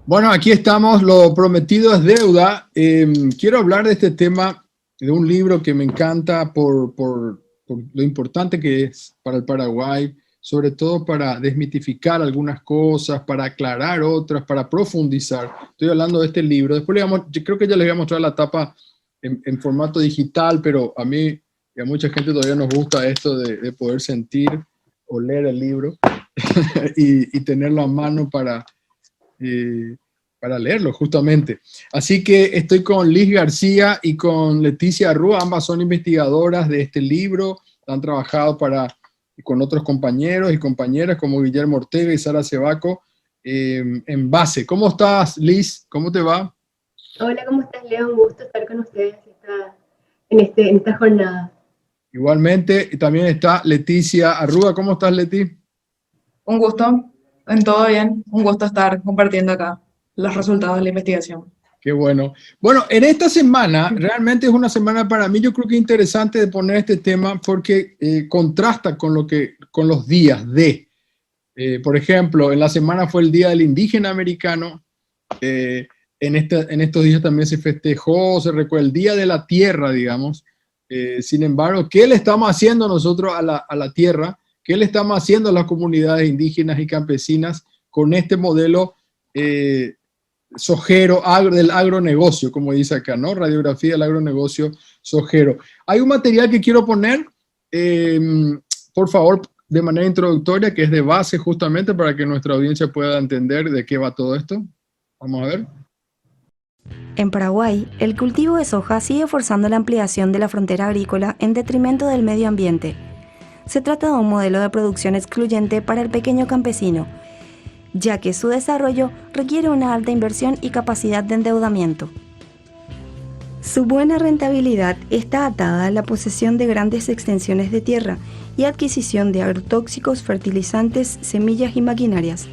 Bueno, aquí estamos, lo prometido es deuda. Quiero hablar de este tema, de un libro que me encanta por lo importante que es para el Paraguay, sobre todo para desmitificar algunas cosas, para aclarar otras, para profundizar. Estoy hablando de este libro. Después yo creo que ya les voy a mostrar la tapa en formato digital, pero a mí y a mucha gente todavía nos gusta esto de poder sentir o leer el libro y tenerlo a mano eh, para leerlo, justamente. Así que estoy con Liz García y con Leticia Rúa, ambas son investigadoras de este libro, han trabajado con otros compañeros y compañeras como Guillermo Ortega y Sara Cebaco en base. ¿Cómo estás, Liz? ¿Cómo te va? Hola, ¿cómo estás, Leo? Un gusto estar con ustedes en esta jornada. Igualmente, y también está Leticia Arruga. ¿Cómo estás, Leti? Un gusto, en todo bien, un gusto estar compartiendo acá los resultados de la investigación. Qué bueno. Bueno, en esta semana, realmente es una semana para mí, yo creo que interesante de poner este tema porque contrasta con los días por ejemplo, en la semana fue el Día del Indígena Americano, en estos días también se festejó, se recuerda el Día de la Tierra, digamos. Sin embargo, ¿qué le estamos haciendo nosotros a la tierra? ¿Qué le estamos haciendo a las comunidades indígenas y campesinas con este modelo sojero del agronegocio, como dice acá, ¿no? Radiografía del agronegocio sojero. Hay un material que quiero poner, eh, por favor, de manera introductoria, que es de base justamente para que nuestra audiencia pueda entender de qué va todo esto. Vamos a ver. En Paraguay, el cultivo de soja sigue forzando la ampliación de la frontera agrícola en detrimento del medio ambiente. Se trata de un modelo de producción excluyente para el pequeño campesino, ya que su desarrollo requiere una alta inversión y capacidad de endeudamiento. Su buena rentabilidad está atada a la posesión de grandes extensiones de tierra y adquisición de agrotóxicos, fertilizantes, semillas y maquinarias.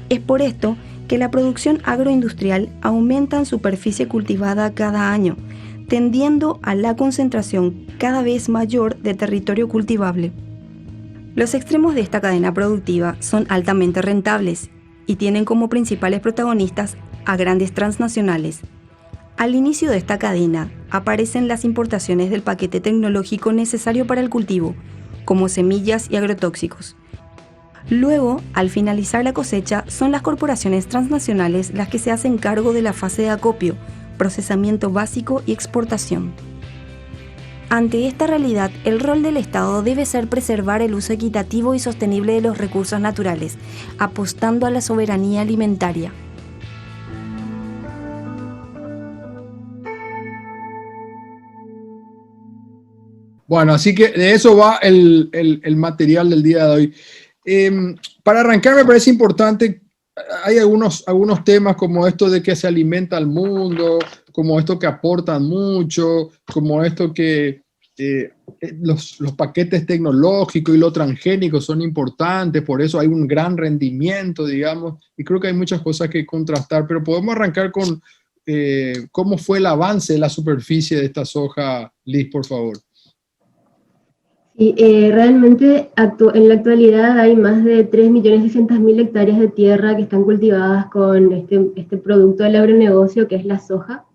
Es por esto que la producción agroindustrial aumenta en superficie cultivada cada año, tendiendo a la concentración cada vez mayor de territorio cultivable. Los extremos de esta cadena productiva son altamente rentables y tienen como principales protagonistas a grandes transnacionales. Al inicio de esta cadena aparecen las importaciones del paquete tecnológico necesario para el cultivo, como semillas y agrotóxicos. Luego, al finalizar la cosecha, son las corporaciones transnacionales las que se hacen cargo de la fase de acopio, procesamiento básico y exportación. Ante esta realidad, el rol del Estado debe ser preservar el uso equitativo y sostenible de los recursos naturales, apostando a la soberanía alimentaria. Bueno, así que de eso va el material del día de hoy. Para arrancar me parece importante, hay algunos temas como esto de que se alimenta al mundo, como esto que aportan mucho, como esto que los paquetes tecnológicos y los transgénicos son importantes, por eso hay un gran rendimiento, digamos, y creo que hay muchas cosas que contrastar, pero podemos arrancar con cómo fue el avance de la superficie de esta soja, Liz, por favor. Sí, realmente en la actualidad hay más de 3.600.000 hectáreas de tierra que están cultivadas con este producto del agronegocio que es la soja.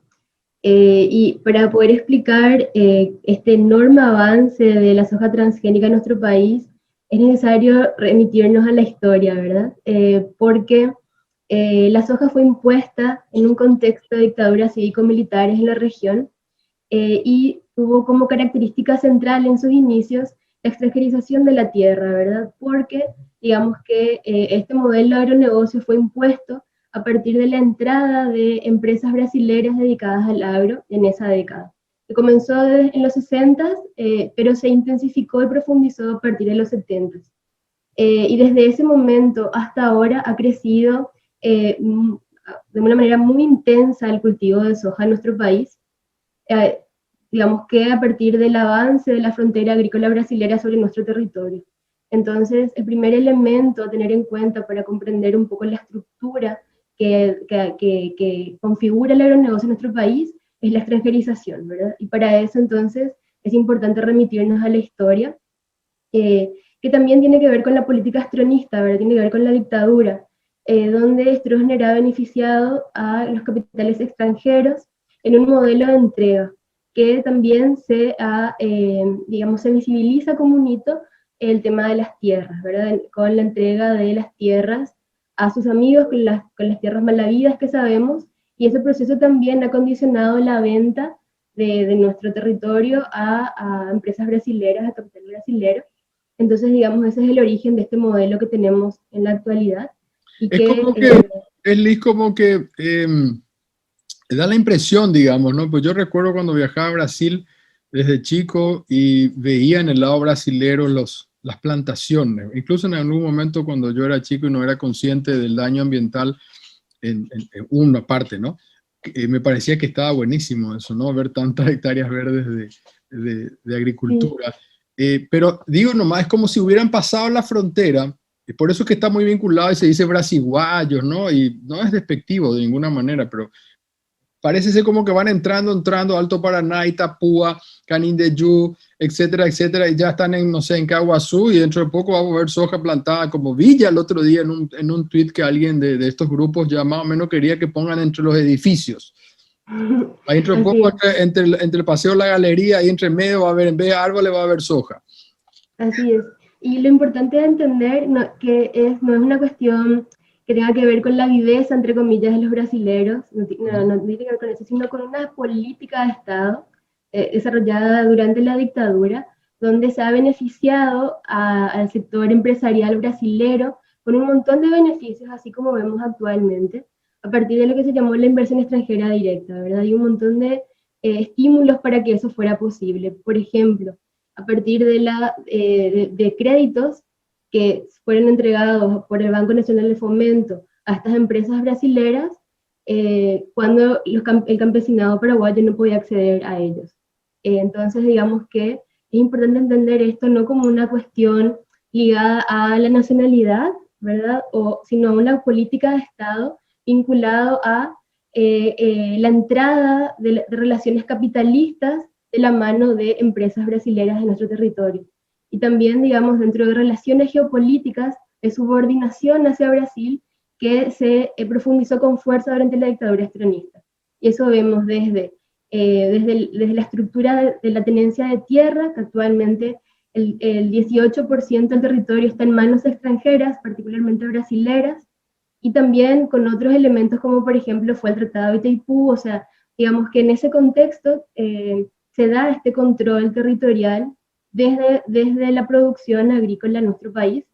Y para poder explicar este enorme avance de la soja transgénica en nuestro país, es necesario remitirnos a la historia, ¿verdad? Porque la soja fue impuesta en un contexto de dictaduras cívico-militares en la región y tuvo como característica central en sus inicios la extranjerización de la tierra, ¿verdad? Porque digamos que este modelo de agronegocio fue impuesto a partir de la entrada de empresas brasileras dedicadas al agro en esa década. Que comenzó en los 60, pero se intensificó y profundizó a partir de los 70. Y desde ese momento hasta ahora ha crecido de una manera muy intensa el cultivo de soja en nuestro país. Digamos que a partir del avance de la frontera agrícola brasilera sobre nuestro territorio. Entonces, el primer elemento a tener en cuenta para comprender un poco la estructura que configura el agronegocio en nuestro país es la extranjerización, ¿verdad? Y para eso, entonces, es importante remitirnos a la historia, que también tiene que ver con la política astronista, ¿verdad? Tiene que ver con la dictadura, donde Stroessner ha beneficiado a los capitales extranjeros en un modelo de entrega, que también digamos, se visibiliza como un hito el tema de las tierras, ¿verdad? Con la entrega de las tierras a sus amigos, con las tierras malavidas que sabemos, y ese proceso también ha condicionado la venta de nuestro territorio a empresas brasileras, a capital brasilero. Entonces, digamos, ese es el origen de este modelo que tenemos en la actualidad. Y Es como que, es Liz, como que da la impresión, digamos, ¿no? Pues yo recuerdo cuando viajaba a Brasil desde chico y veía en el lado brasilero las plantaciones. Incluso en algún momento cuando yo era chico y no era consciente del daño ambiental en una parte, ¿no? Me parecía que estaba buenísimo eso, ¿no? Ver tantas hectáreas verdes de agricultura. Sí. Pero digo nomás, es como si hubieran pasado la frontera, y por eso es que está muy vinculado y se dice brasiguayos, ¿no? Y no es despectivo de ninguna manera, pero parece ser como que van entrando, Alto Paraná, Itapúa, Canindeyú, etcétera, etcétera, y ya están en, no sé, en Caguazú, y dentro de poco vamos a ver soja plantada como Villa. El otro día en un tweet que alguien de estos grupos ya más o menos quería que pongan entre los edificios. Ahí dentro de poco, entre el paseo, la galería, ahí entre medio va a haber, en vez de árboles va a haber soja. Así es. Y lo importante de entender no es una cuestión que tenga que ver con la viveza, entre comillas, de los brasileros, no tiene que ver con eso, sino con una política de Estado desarrollada durante la dictadura, donde se ha beneficiado al sector empresarial brasilero con un montón de beneficios, así como vemos actualmente, a partir de lo que se llamó la inversión extranjera directa, ¿verdad? Hay un montón de estímulos para que eso fuera posible. Por ejemplo, a partir de créditos que fueron entregados por el Banco Nacional de Fomento a estas empresas brasileras, cuando el campesinado paraguayo no podía acceder a ellos. Entonces, digamos que es importante entender esto no como una cuestión ligada a la nacionalidad, ¿verdad? Sino a una política de Estado vinculado a la entrada de relaciones capitalistas de la mano de empresas brasileras en nuestro territorio. Y también, digamos, dentro de relaciones geopolíticas de subordinación hacia Brasil, que se profundizó con fuerza durante la dictadura estronista. Y eso vemos desde la estructura de la tenencia de tierra, que actualmente el 18% del territorio está en manos extranjeras, particularmente brasileras, y también con otros elementos como, por ejemplo, fue el Tratado de Itaipú. O sea, digamos que en ese contexto se da este control territorial desde la producción agrícola en nuestro país,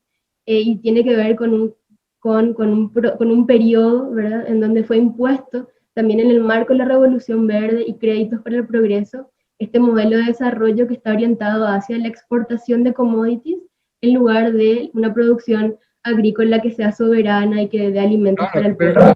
y tiene que ver con un periodo, ¿verdad?, en donde fue impuesto, también en el marco de la Revolución Verde y créditos para el progreso, este modelo de desarrollo que está orientado hacia la exportación de commodities en lugar de una producción agrícola que sea soberana y que dé alimentos para el pueblo.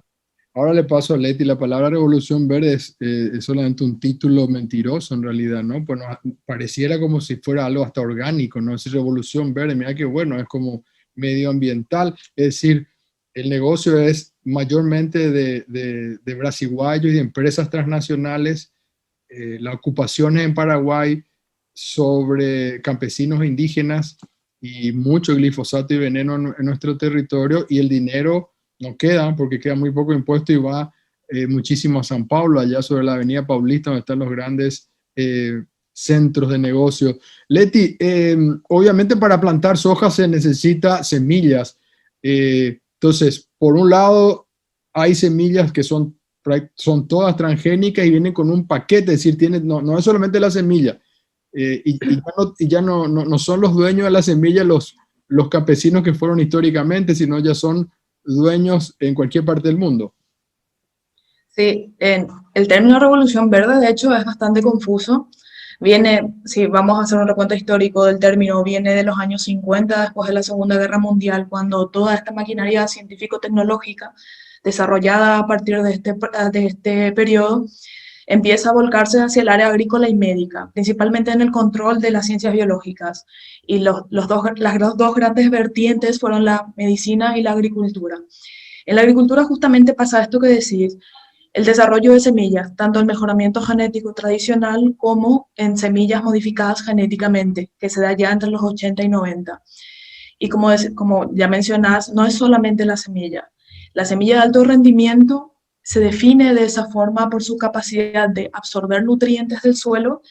Ahora le paso a Leti. La palabra Revolución Verde es solamente un título mentiroso en realidad, ¿no? Pues pareciera como si fuera algo hasta orgánico, ¿no? Es Revolución Verde, mira qué bueno, es como medioambiental. Es decir, el negocio es mayormente de brasiguayos y de empresas transnacionales. La ocupación en Paraguay sobre campesinos indígenas y mucho glifosato y veneno en nuestro territorio, y el dinero no queda porque queda muy poco impuesto y va muchísimo a San Pablo, allá sobre la avenida Paulista, donde están los grandes centros de negocio. Leti, obviamente para plantar soja se necesita semillas. Entonces, por un lado, hay semillas que son todas transgénicas y vienen con un paquete, es decir, no es solamente la semilla. Y ya no son los dueños de la semilla los campesinos que fueron históricamente, sino ya son dueños en cualquier parte del mundo. Sí, el término revolución verde de hecho es bastante confuso. Viene, si vamos a hacer un recuento histórico del término, viene de los años 50, después de la Segunda Guerra Mundial, cuando toda esta maquinaria científico-tecnológica desarrollada a partir de este periodo empieza a volcarse hacia el área agrícola y médica, principalmente en el control de las ciencias biológicas. Y las dos grandes vertientes fueron la medicina y la agricultura. En la agricultura justamente pasa esto que decís, el desarrollo de semillas, tanto el mejoramiento genético tradicional como en semillas modificadas genéticamente, que se da ya entre los 80 y 90. Y como ya mencionás, no es solamente la semilla. La semilla de alto rendimiento se define de esa forma por su capacidad de absorber nutrientes del suelo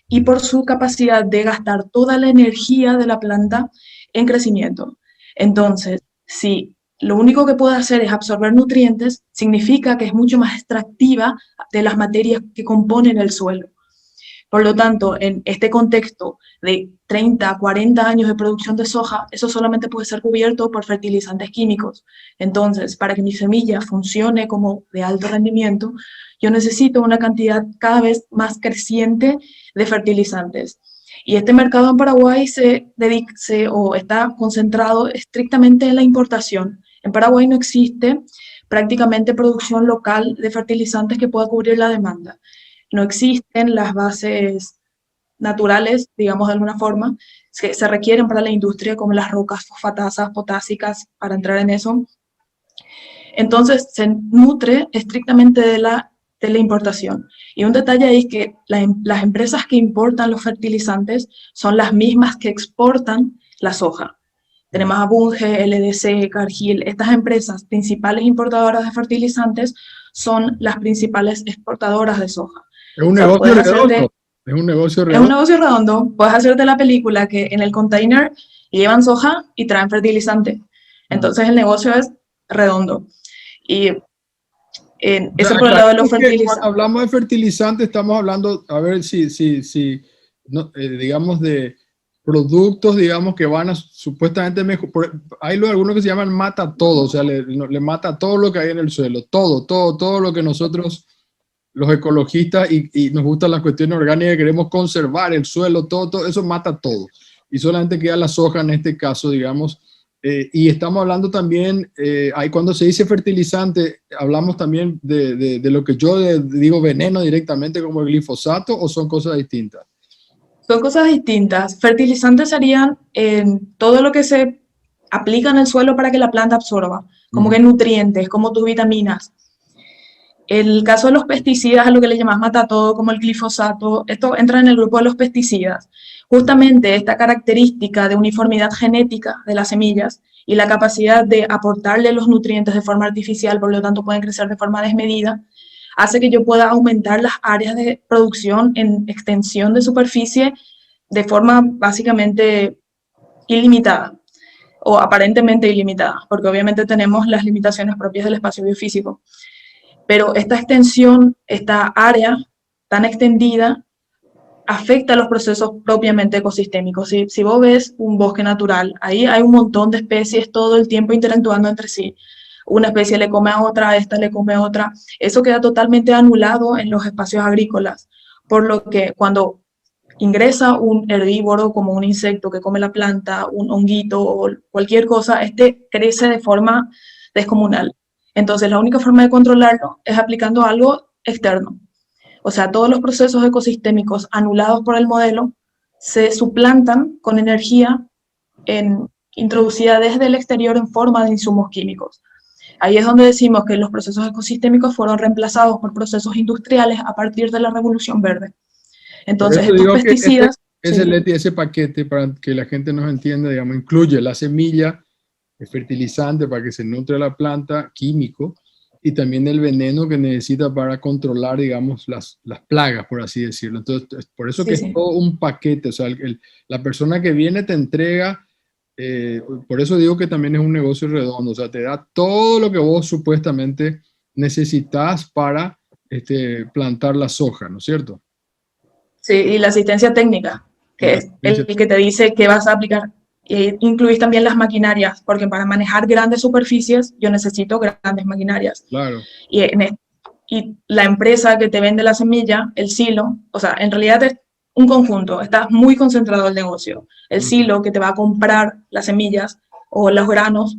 y por su capacidad de gastar toda la energía de la planta en crecimiento. Entonces, si lo único que puede hacer es absorber nutrientes, significa que es mucho más extractiva de las materias que componen el suelo. Por lo tanto, en este contexto de 30, 40 años de producción de soja, eso solamente puede ser cubierto por fertilizantes químicos. Entonces, para que mi semilla funcione como de alto rendimiento, yo necesito una cantidad cada vez más creciente de fertilizantes. Y este mercado en Paraguay está concentrado estrictamente en la importación. En Paraguay no existe prácticamente producción local de fertilizantes que pueda cubrir la demanda. No existen las bases naturales, digamos de alguna forma, que se requieren para la industria, como las rocas fosfatasas, potásicas, para entrar en eso. Entonces, se nutre estrictamente de la importación. Y un detalle ahí es que las empresas que importan los fertilizantes son las mismas que exportan la soja. Tenemos a Bunge, LDC, Cargill. Estas empresas principales importadoras de fertilizantes son las principales exportadoras de soja. Es un negocio redondo. Es un negocio redondo. Es un negocio redondo. Puedes hacerte la película que en el container llevan soja y traen fertilizante. Entonces el negocio es redondo. Y eso por el lado de los fertilizantes. Cuando hablamos de fertilizantes, estamos hablando, a ver digamos, de productos, digamos, que van a supuestamente mejorar. Hay algunos que se llaman mata todo, o sea, le mata todo lo que hay en el suelo, todo lo que nosotros, los ecologistas, y nos gustan las cuestiones orgánicas, queremos conservar el suelo, todo eso mata todo. Y solamente queda la soja en este caso, digamos. Y estamos hablando también, cuando se dice fertilizante, hablamos también de lo que yo digo veneno directamente, como el glifosato, ¿o son cosas distintas? Son cosas distintas. Fertilizantes serían todo lo que se aplica en el suelo para que la planta absorba, como que nutrientes, como tus vitaminas. El caso de los pesticidas, a lo que le llamas matatodo, como el glifosato, esto entra en el grupo de los pesticidas. Justamente esta característica de uniformidad genética de las semillas y la capacidad de aportarle los nutrientes de forma artificial, por lo tanto pueden crecer de forma desmedida, hace que yo pueda aumentar las áreas de producción en extensión de superficie de forma básicamente ilimitada, o aparentemente ilimitada, porque obviamente tenemos las limitaciones propias del espacio biofísico. Pero esta extensión, esta área tan extendida, afecta a los procesos propiamente ecosistémicos. Si vos ves un bosque natural, ahí hay un montón de especies todo el tiempo interactuando entre sí. Una especie le come a otra, esta le come a otra. Eso queda totalmente anulado en los espacios agrícolas, por lo que cuando ingresa un herbívoro como un insecto que come la planta, un honguito o cualquier cosa, este crece de forma descomunal. Entonces, la única forma de controlarlo es aplicando algo externo. O sea, todos los procesos ecosistémicos anulados por el modelo se suplantan con energía introducida desde el exterior en forma de insumos químicos. Ahí es donde decimos que los procesos ecosistémicos fueron reemplazados por procesos industriales a partir de la Revolución Verde. Entonces, estos pesticidas... Ese paquete, para que la gente nos entienda, digamos, incluye la semilla, el fertilizante para que se nutre la planta, químico, y también el veneno que necesita para controlar, digamos, las plagas, por así decirlo. Entonces, por eso que es todo un paquete. O sea, la persona que viene te entrega, por eso digo que también es un negocio redondo. O sea, te da todo lo que vos supuestamente necesitas para plantar la soja, ¿no es cierto? Sí, y la asistencia técnica, que es el que te dice qué vas a aplicar. Incluís también las maquinarias, porque para manejar grandes superficies yo necesito grandes maquinarias. Claro. Y la empresa que te vende la semilla, el silo, o sea, en realidad es un conjunto, está muy concentrado el negocio. El silo que te va a comprar las semillas o los granos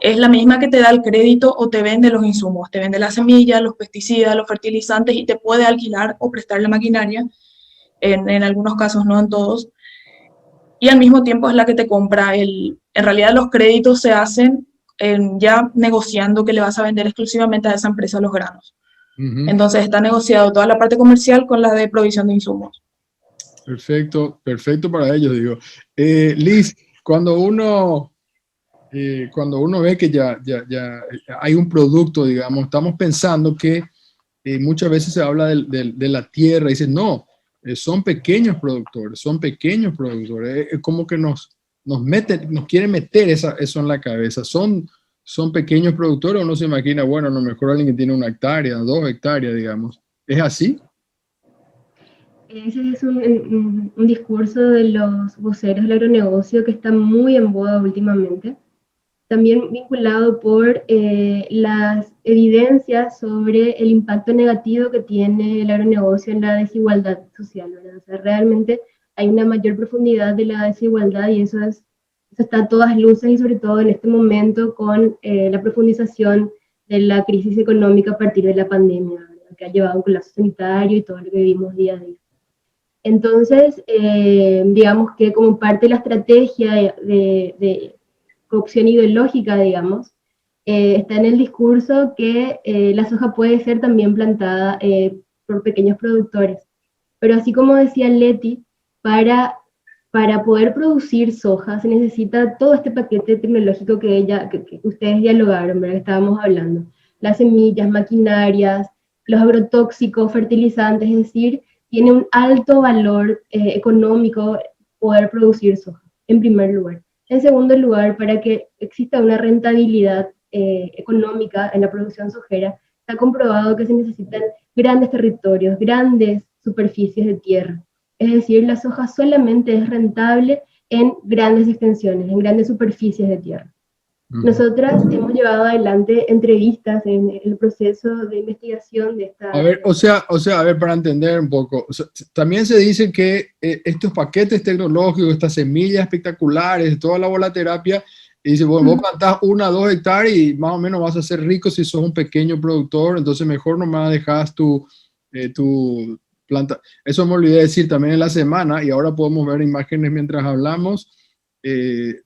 es la misma que te da el crédito o te vende los insumos. Te vende la semilla, los pesticidas, los fertilizantes y te puede alquilar o prestar la maquinaria, en algunos casos, no en todos. Y al mismo tiempo es la que te compra en realidad los créditos se hacen ya negociando que le vas a vender exclusivamente a esa empresa los granos. Entonces está negociado toda la parte comercial con la de provisión de insumos. Perfecto, perfecto para ellos, digo. Liz, cuando uno cuando uno ve que ya hay un producto, digamos, estamos pensando que muchas veces se habla de la tierra y dicen, no, son pequeños productores, son pequeños productores. Es como que nos quieren meter eso en la cabeza. Son pequeños productores, uno se imagina, bueno, a lo mejor alguien que tiene 1 hectárea, 2 hectáreas, digamos. ¿Es así? Ese es un discurso de los voceros del agronegocio que está muy en boga últimamente, también vinculado por las evidencias sobre el impacto negativo que tiene el agronegocio en la desigualdad social, ¿verdad? O sea, realmente hay una mayor profundidad de la desigualdad y eso está a todas luces y sobre todo en este momento con la profundización de la crisis económica a partir de la pandemia, ¿verdad? Que ha llevado a un colapso sanitario y todo lo que vivimos día a día. Entonces, digamos que como parte de la estrategia de cocción ideológica, digamos, está en el discurso que la soja puede ser también plantada por pequeños productores. Pero así como decía Leti, para poder producir soja se necesita todo este paquete tecnológico que ustedes dialogaron, ¿verdad? Que estábamos hablando. Las semillas, maquinarias, los agrotóxicos, fertilizantes, es decir, tiene un alto valor económico poder producir soja, en primer lugar. En segundo lugar, para que exista una rentabilidad económica en la producción sojera, está comprobado que se necesitan grandes territorios, grandes superficies de tierra. Es decir, la soja solamente es rentable en grandes extensiones, en grandes superficies de tierra. Nosotras hemos llevado adelante entrevistas en el proceso de investigación de esta... A ver, a ver, para entender un poco, o sea, también se dice que estos paquetes tecnológicos, estas semillas espectaculares, toda la volaterapia, y dice, bueno, vos plantás 1 a 2 hectáreas y más o menos vas a ser rico si sos un pequeño productor, entonces mejor nomás dejas tu planta. Eso me olvidé decir también en la semana, y ahora podemos ver imágenes mientras hablamos.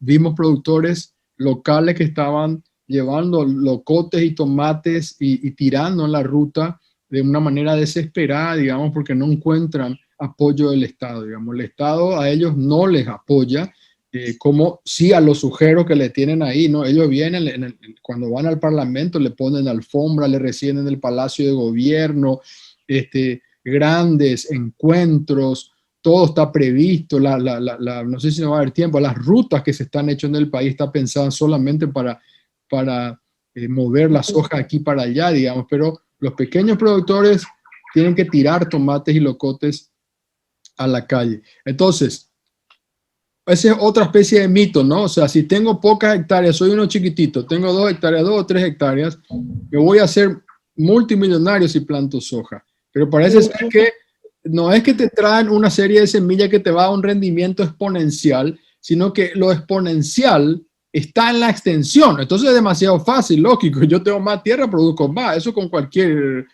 Vimos productores locales que estaban llevando locotes y tomates y tirando en la ruta de una manera desesperada, digamos, porque no encuentran apoyo del Estado, digamos. El Estado a ellos no les apoya, como sí a los sujeros que le tienen ahí, ¿no? Ellos vienen, cuando van al Parlamento, le ponen alfombra, le reciben en el Palacio de Gobierno, grandes encuentros, todo está previsto, no sé si no va a haber tiempo, las rutas que se están hechas en el país están pensadas solamente para mover la soja aquí para allá, digamos, pero los pequeños productores tienen que tirar tomates y locotes a la calle. Entonces, esa es otra especie de mito, ¿no? O sea, si tengo pocas hectáreas, soy uno chiquitito, tengo 2 hectáreas, 2 o 3 hectáreas, me voy a hacer multimillonario si planto soja. Pero parece ser que no es que te traen una serie de semillas que te va a un rendimiento exponencial, sino que lo exponencial está en la extensión. Entonces es demasiado fácil, lógico. Yo tengo más tierra, produzco más. Eso con cualquier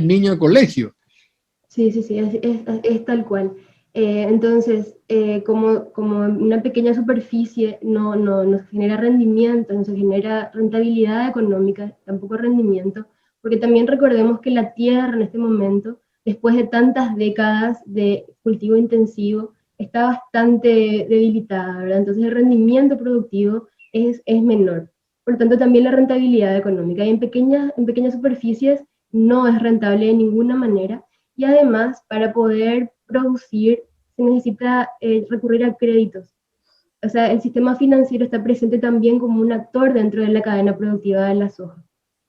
niño de colegio. Sí, es tal cual. Entonces, como una pequeña superficie no genera rendimiento, no se genera rentabilidad económica, tampoco rendimiento, porque también recordemos que la tierra en este momento, después de tantas décadas de cultivo intensivo, está bastante debilitada, ¿verdad? Entonces el rendimiento productivo es menor. Por lo tanto, también la rentabilidad económica. Y en pequeñas superficies no es rentable de ninguna manera. Y además, para poder producir, se necesita recurrir a créditos. O sea, el sistema financiero está presente también como un actor dentro de la cadena productiva de la soja.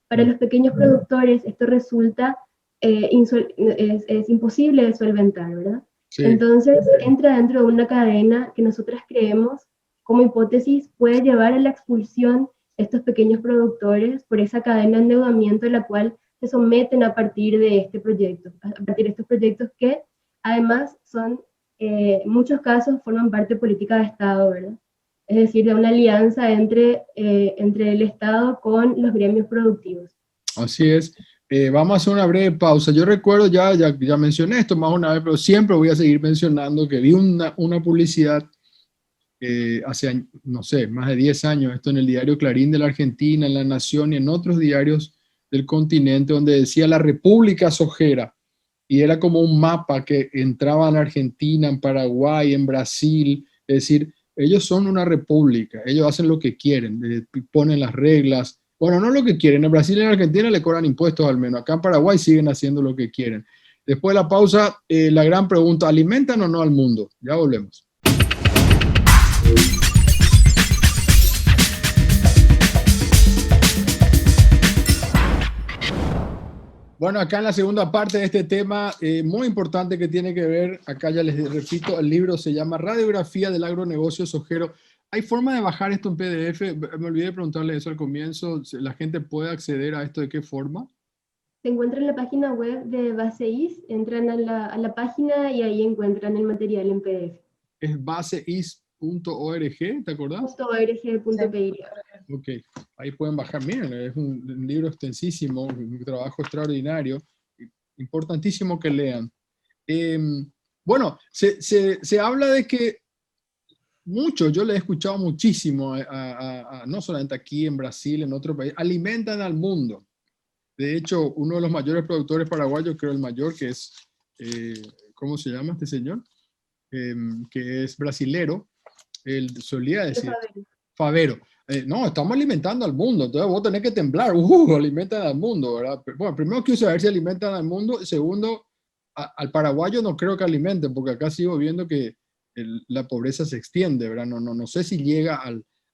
Para los pequeños productores, esto resulta es imposible de solventar, ¿verdad? Sí. Entonces, entra dentro de una cadena que nosotras creemos, como hipótesis, puede llevar a la expulsión de estos pequeños productores por esa cadena de endeudamiento en la cual se someten a partir de este proyecto, a partir de estos proyectos que además son, en muchos casos, forman parte de política de Estado, ¿verdad? Es decir, de una alianza entre el Estado con los gremios productivos. Así es. Vamos a hacer una breve pausa. Yo recuerdo, ya mencioné esto más una vez, pero siempre voy a seguir mencionando que vi una publicidad hace, no sé, más de 10 años, esto en el diario Clarín de la Argentina, en La Nación y en otros diarios del continente, donde decía la República Sojera, y era como un mapa que entraba en Argentina, en Paraguay, en Brasil, es decir, ellos son una república, ellos hacen lo que quieren, ponen las reglas. Bueno, no lo que quieren, en Brasil y en Argentina le cobran impuestos al menos, acá en Paraguay siguen haciendo lo que quieren. Después de la pausa, la gran pregunta, ¿alimentan o no al mundo? Ya volvemos. Bueno, acá en la segunda parte de este tema, muy importante que tiene que ver, acá ya les repito, el libro se llama Radiografía del agronegocio sojero. ¿Hay forma de bajar esto en PDF? Me olvidé de preguntarle eso al comienzo. ¿La gente puede acceder a esto de qué forma? Se encuentra en la página web de BaseIS, entran a la página y ahí encuentran el material en PDF. Es baseis.org, ¿te acordás? .org.py. Ok, ahí pueden bajar. Miren, es un libro extensísimo, un trabajo extraordinario, importantísimo que lean. Bueno, se habla de que muchos, yo le he escuchado muchísimo, no solamente aquí en Brasil, en otro país, alimentan al mundo. De hecho, uno de los mayores productores paraguayos, creo el mayor, que es, ¿cómo se llama este señor? Que es brasilero, él solía decir, Favero. No, estamos alimentando al mundo, entonces vos tenés que temblar, alimentan al mundo, ¿verdad? Bueno, primero quiero saber si alimentan al mundo, segundo, al paraguayo no creo que alimenten, porque acá sigo viendo que la pobreza se extiende, ¿verdad? No sé si llega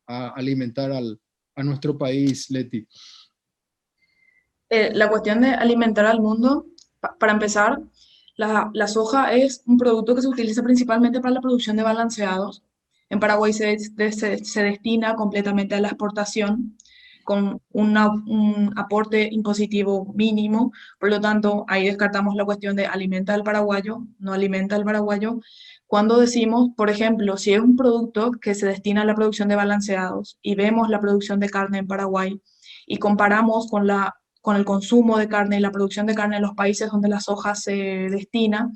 a alimentar a nuestro país, Leti. La cuestión de alimentar al mundo, para empezar, la soja es un producto que se utiliza principalmente para la producción de balanceados. En Paraguay se destina completamente a la exportación con un aporte impositivo mínimo, por lo tanto, ahí descartamos la cuestión de alimenta al paraguayo, no alimenta al paraguayo. Cuando decimos, por ejemplo, si es un producto que se destina a la producción de balanceados y vemos la producción de carne en Paraguay y comparamos con el consumo de carne y la producción de carne en los países donde la soja se destina,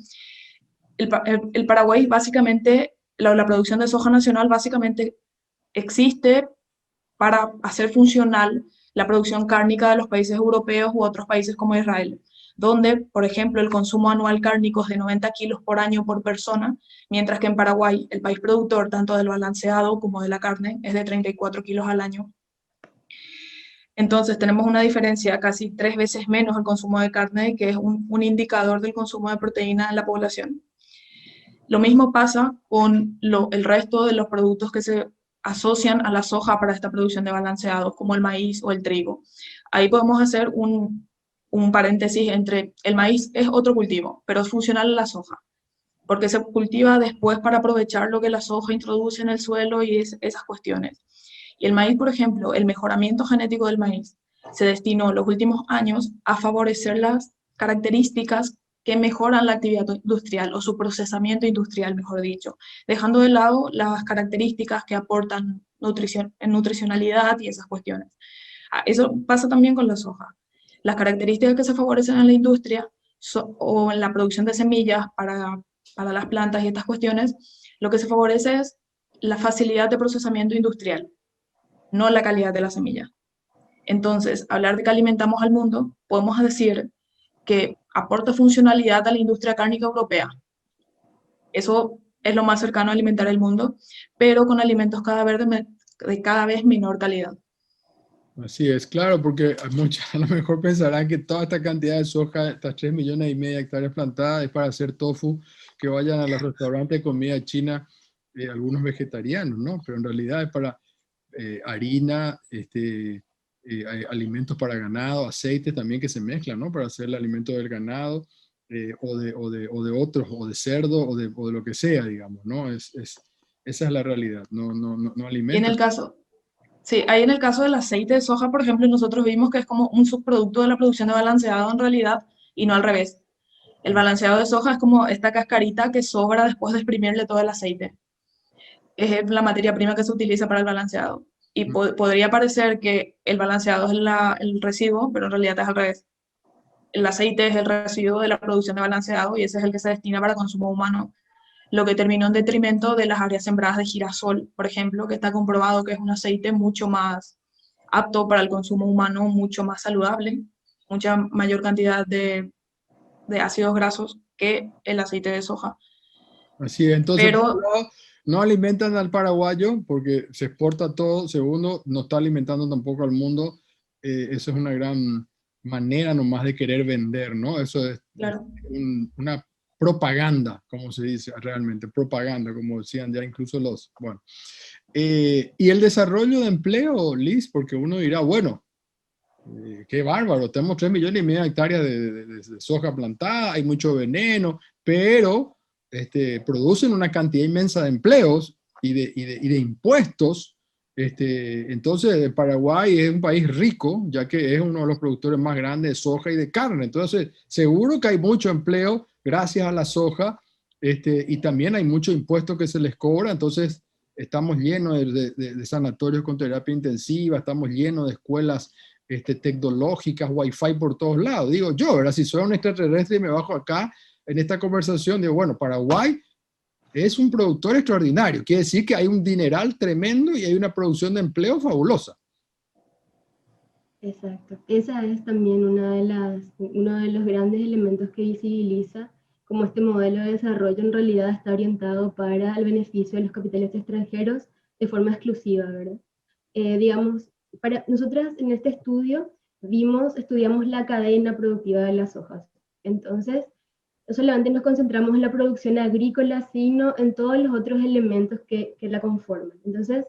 el Paraguay básicamente, la producción de soja nacional básicamente existe para hacer funcional la producción cárnica de los países europeos u otros países como Israel, donde, por ejemplo, el consumo anual cárnico es de 90 kilos por año por persona, mientras que en Paraguay, el país productor tanto del balanceado como de la carne, es de 34 kilos al año. Entonces tenemos una diferencia casi 3 veces menos el consumo de carne, que es un indicador del consumo de proteína en la población. Lo mismo pasa con el resto de los productos que se asocian a la soja para esta producción de balanceados, como el maíz o el trigo. Ahí podemos hacer un paréntesis entre el maíz es otro cultivo, pero es funcional a la soja, porque se cultiva después para aprovechar lo que la soja introduce en el suelo y esas cuestiones. Y el maíz, por ejemplo, el mejoramiento genético del maíz se destinó en los últimos años a favorecer las características que mejoran la actividad industrial o su procesamiento industrial, mejor dicho, dejando de lado las características que aportan nutricionalidad y esas cuestiones. Eso pasa también con la soja. Las características que se favorecen en la industria o en la producción de semillas para las plantas y estas cuestiones, lo que se favorece es la facilidad de procesamiento industrial, no la calidad de la semilla. Entonces, hablar de que alimentamos al mundo, podemos decir que aporta funcionalidad a la industria cárnica europea. Eso es lo más cercano a alimentar el mundo, pero con alimentos de cada vez menor calidad. Así es, claro, porque muchos a lo mejor pensarán que toda esta cantidad de soja, estas 3,5 millones de hectáreas plantadas, es para hacer tofu, que vayan a los restaurantes de comida china, algunos vegetarianos, ¿no? Pero en realidad es para harina, alimentos para ganado, aceites también que se mezclan, ¿no? Para hacer el alimento del ganado, o de otros, o de cerdo, o de lo que sea, digamos, ¿no? Esa es la realidad, no Y en alimentan. el caso, sí, ahí en el caso del aceite de soja, por ejemplo, nosotros vimos que es como un subproducto de la producción de balanceado en realidad, y no al revés. El balanceado de soja es como esta cascarita que sobra después de exprimirle todo el aceite. Es la materia prima que se utiliza para el balanceado. Y podría parecer que el balanceado es el residuo, pero en realidad es al revés. El aceite es el residuo de la producción de balanceado y ese es el que se destina para consumo humano, lo que terminó en detrimento de las áreas sembradas de girasol, por ejemplo, que está comprobado que es un aceite mucho más apto para el consumo humano, mucho más saludable, mucha mayor cantidad de ácidos grasos que el aceite de soja. Así es, entonces, Pero por un lado, no alimentan al paraguayo porque se exporta todo. Segundo, no está alimentando tampoco al mundo. Eso es una gran manera nomás de querer vender, ¿no? Eso es Claro. una propaganda, como se dice realmente, propaganda, como decían ya incluso los, bueno. Y el desarrollo de empleo, Liz, porque uno dirá, bueno, qué bárbaro, tenemos 3,5 millones de hectáreas de soja plantada, hay mucho veneno, pero producen una cantidad inmensa de empleos y de impuestos. Entonces, Paraguay es un país rico, ya que es uno de los productores más grandes de soja y de carne. Entonces, seguro que hay mucho empleo gracias a la soja, y también hay mucho impuesto que se les cobra. Entonces, estamos llenos de sanatorios con terapia intensiva, estamos llenos de escuelas tecnológicas, wifi por todos lados. Digo yo, ¿verdad? Si soy un extraterrestre y me bajo acá en esta conversación, digo, bueno, Paraguay es un productor extraordinario. Quiere decir que hay un dineral tremendo y hay una producción de empleo fabulosa. Exacto. Esa es también uno de los grandes elementos que visibiliza cómo este modelo de desarrollo en realidad está orientado para el beneficio de los capitales extranjeros de forma exclusiva, ¿verdad? Digamos, para nosotras en este estudio estudiamos la cadena productiva de las hojas. Entonces, no solamente nos concentramos en la producción agrícola, sino en todos los otros elementos que la conforman. Entonces,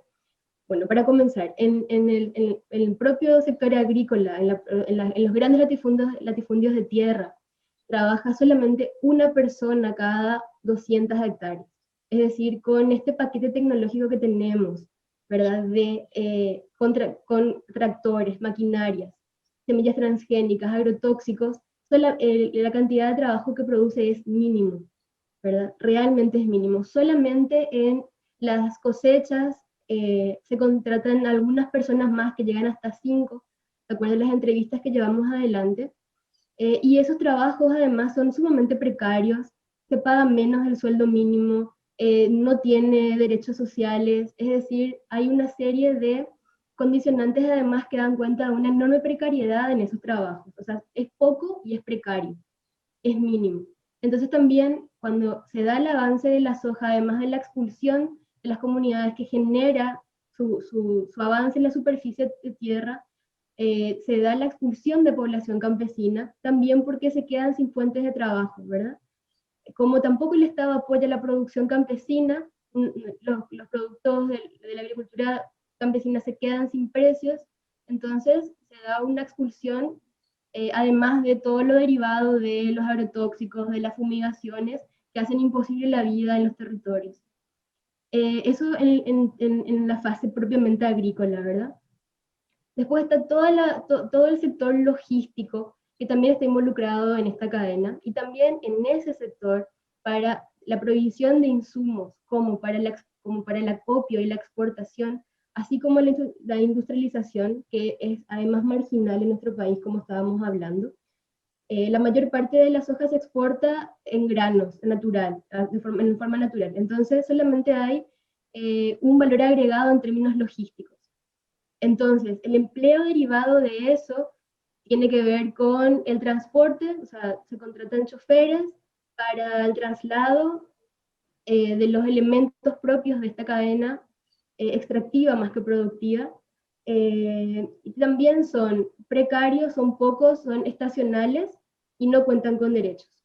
bueno, para comenzar, en el propio sector agrícola, en los grandes latifundios de tierra, trabaja solamente una persona cada 200 hectáreas. Es decir, con este paquete tecnológico que tenemos, ¿verdad? Con tractores, maquinarias, semillas transgénicas, agrotóxicos, la cantidad de trabajo que produce es mínimo, ¿verdad? Realmente es mínimo. Solamente en las cosechas se contratan algunas personas más que llegan hasta 5, de acuerdo a las entrevistas que llevamos adelante. Y esos trabajos además son sumamente precarios, se paga menos del sueldo mínimo, no tiene derechos sociales, es decir, hay una serie de condicionantes además que dan cuenta de una enorme precariedad en esos trabajos. O sea, es poco y es precario, es mínimo. Entonces también cuando se da el avance de la soja, además de la expulsión de las comunidades que genera su avance en la superficie de tierra, se da la expulsión de población campesina, también porque se quedan sin fuentes de trabajo, ¿verdad? Como tampoco el Estado apoya la producción campesina, los productos de la agricultura campesina se quedan sin precios, entonces se da una expulsión, además de todo lo derivado de los agrotóxicos, de las fumigaciones, que hacen imposible la vida en los territorios. Eso en la fase propiamente agrícola, ¿verdad? Después está todo el sector logístico, que también está involucrado en esta cadena, y también en ese sector, para la provisión de insumos, como para el acopio y la exportación, así como la industrialización, que es además marginal en nuestro país, como estábamos hablando. La mayor parte de la soja se exporta en granos, natural, en forma natural. Entonces solamente hay un valor agregado en términos logísticos. Entonces, el empleo derivado de eso tiene que ver con el transporte, o sea, se contratan choferes para el traslado de los elementos propios de esta cadena extractiva más que productiva. Y también son precarios, son pocos, son estacionales y no cuentan con derechos.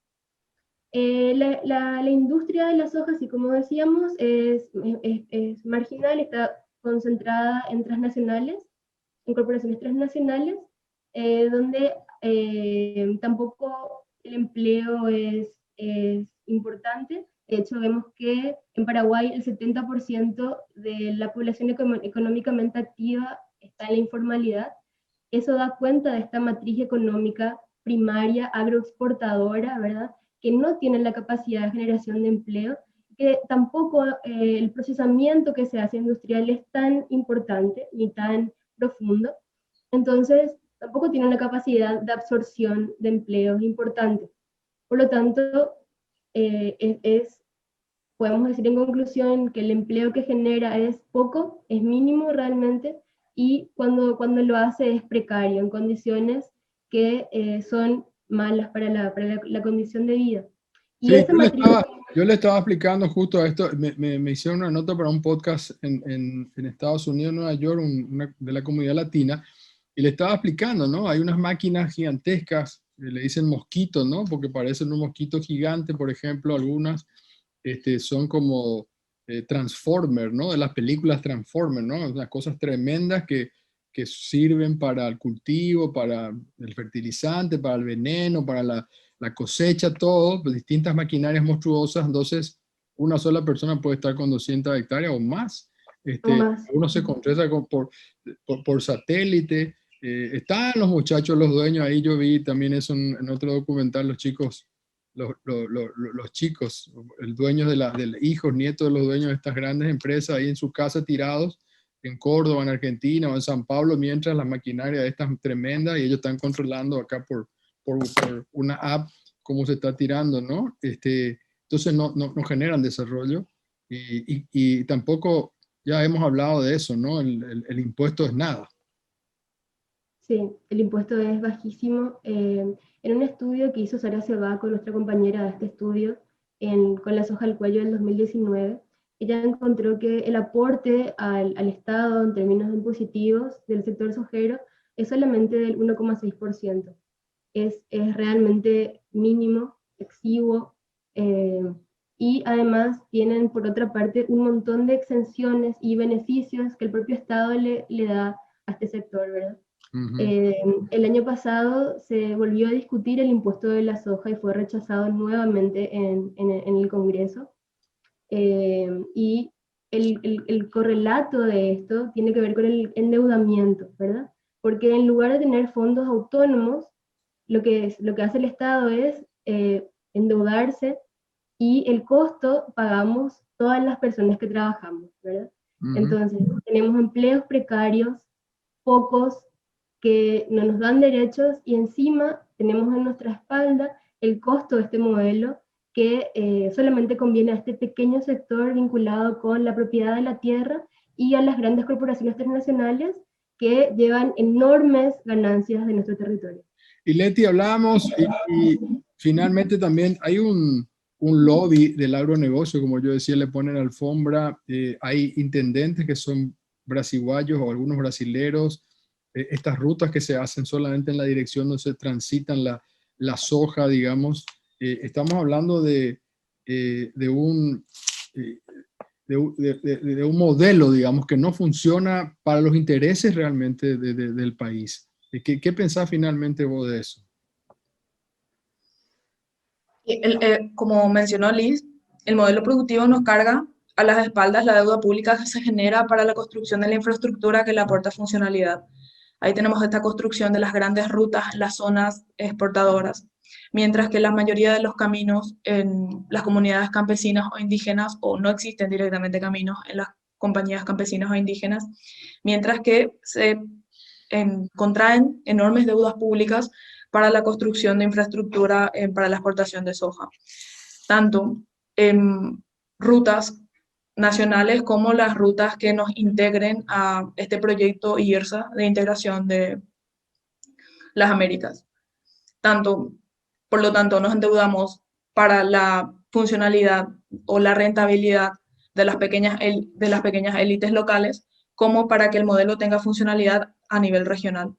La industria de la soja, así como decíamos, es marginal, está concentrada en transnacionales, en corporaciones transnacionales, donde tampoco el empleo es importante. De hecho, vemos que en Paraguay el 70% de la población económicamente activa está en la informalidad. Eso da cuenta de esta matriz económica primaria, agroexportadora, ¿verdad? Que no tienen la capacidad de generación de empleo, que tampoco el procesamiento que se hace industrial es tan importante ni tan profundo, entonces tampoco tiene una capacidad de absorción de empleos importante. Por lo tanto, podemos decir en conclusión que el empleo que genera es poco, es mínimo realmente, y cuando lo hace es precario, en condiciones que son malas para la condición de vida. Y Sí, esa matriz... Yo le estaba explicando justo a esto, me hicieron una nota para un podcast en Estados Unidos, Nueva York, de la comunidad latina, y le estaba explicando, ¿no? Hay unas máquinas gigantescas, le dicen mosquitos, ¿no? Porque parecen un mosquito gigante, por ejemplo, algunas son como Transformers, ¿no? De las películas Transformers, ¿no? Unas cosas tremendas que sirven para el cultivo, para el fertilizante, para el veneno, para la cosecha, todo, pues, distintas maquinarias monstruosas. Entonces una sola persona puede estar con 200 hectáreas o más. O más. Uno se contrata por satélite. Están los muchachos, los dueños, ahí yo vi también eso en otro documental, los chicos, los chicos, el dueño de hijos, nietos de los dueños de estas grandes empresas ahí en su casa tirados en Córdoba, en Argentina o en San Pablo, mientras la maquinaria esta es tremenda y ellos están controlando acá por una app cómo se está tirando, ¿no? Entonces no generan desarrollo y tampoco, ya hemos hablado de eso, ¿no? El impuesto es nada. Sí, el impuesto es bajísimo. En un estudio que hizo Sara Cebaco, nuestra compañera de este estudio, con la soja al cuello del 2019, ella encontró que el aporte al Estado en términos impositivos del sector sojero es solamente del 1,6%. Es realmente mínimo, exiguo, y además tienen por otra parte un montón de exenciones y beneficios que el propio Estado le da a este sector, ¿verdad? El año pasado se volvió a discutir el impuesto de la soja y fue rechazado nuevamente en el Congreso. Y el correlato de esto tiene que ver con el endeudamiento, ¿verdad? Porque en lugar de tener fondos autónomos, lo que hace el Estado es endeudarse y el costo pagamos todas las personas que trabajamos, ¿verdad? Entonces, tenemos empleos precarios, pocos, que no nos dan derechos y encima tenemos en nuestra espalda el costo de este modelo que solamente conviene a este pequeño sector vinculado con la propiedad de la tierra y a las grandes corporaciones transnacionales que llevan enormes ganancias de nuestro territorio. Y Leti, hablábamos y finalmente también hay un lobby del agronegocio, como yo decía, le ponen alfombra, hay intendentes que son brasiguayos o algunos brasileros, estas rutas que se hacen solamente en la dirección donde se transitan la soja, digamos, estamos hablando de un modelo, digamos, que no funciona para los intereses realmente del país. ¿Qué pensás finalmente vos de eso? Como mencionó Liz, el modelo productivo nos carga a las espaldas la deuda pública que se genera para la construcción de la infraestructura que le aporta funcionalidad. Ahí tenemos esta construcción de las grandes rutas en las zonas exportadoras, mientras que la mayoría de los caminos en las comunidades campesinas o indígenas, o no existen directamente caminos en las compañías campesinas o indígenas, mientras que se contraen enormes deudas públicas para la construcción de infraestructura para la exportación de soja, tanto en rutas nacionales como las rutas que nos integren a este proyecto IRSA de integración de las Américas. Por lo tanto, nos endeudamos para la funcionalidad o la rentabilidad de las pequeñas élites locales, como para que el modelo tenga funcionalidad a nivel regional.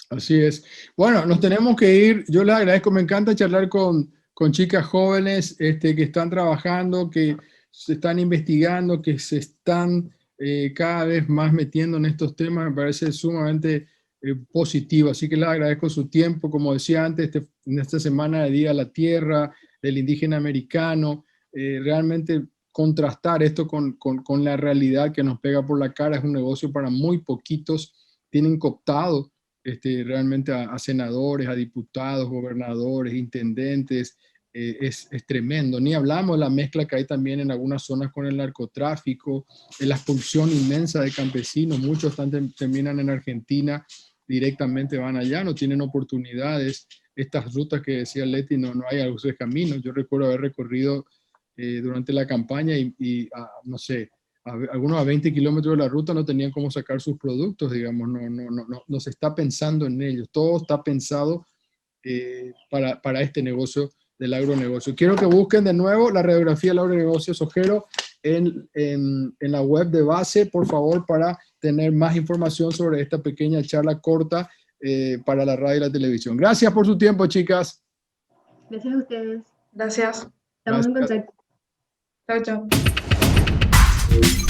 Así es. Bueno, nos tenemos que ir. Yo les agradezco, me encanta charlar con chicas jóvenes que están trabajando, que se están investigando, que se están cada vez más metiendo en estos temas. Me parece sumamente positivo. Así que les agradezco su tiempo. Como decía antes, en esta semana de Día a la Tierra, del indígena americano, realmente contrastar esto con la realidad que nos pega por la cara. Es un negocio para muy poquitos. Tienen cooptado realmente a senadores, a diputados, gobernadores, intendentes, es tremendo. Ni hablamos de la mezcla que hay también en algunas zonas con el narcotráfico, de la expulsión inmensa de campesinos, muchos terminan en Argentina, directamente van allá, no tienen oportunidades. Estas rutas que decía Leti, no hay algunos caminos. Yo recuerdo haber recorrido durante la campaña no sé, algunos a 20 kilómetros de la ruta no tenían cómo sacar sus productos, digamos, no se está pensando en ellos, todo está pensado para este negocio del agronegocio. Quiero que busquen de nuevo la radiografía del agronegocio sojero en la web de base, por favor, para tener más información sobre esta pequeña charla corta para la radio y la televisión. Gracias por su tiempo, chicas. Gracias a ustedes. Gracias. Estamos en Gracias. contacto. Chao, chao.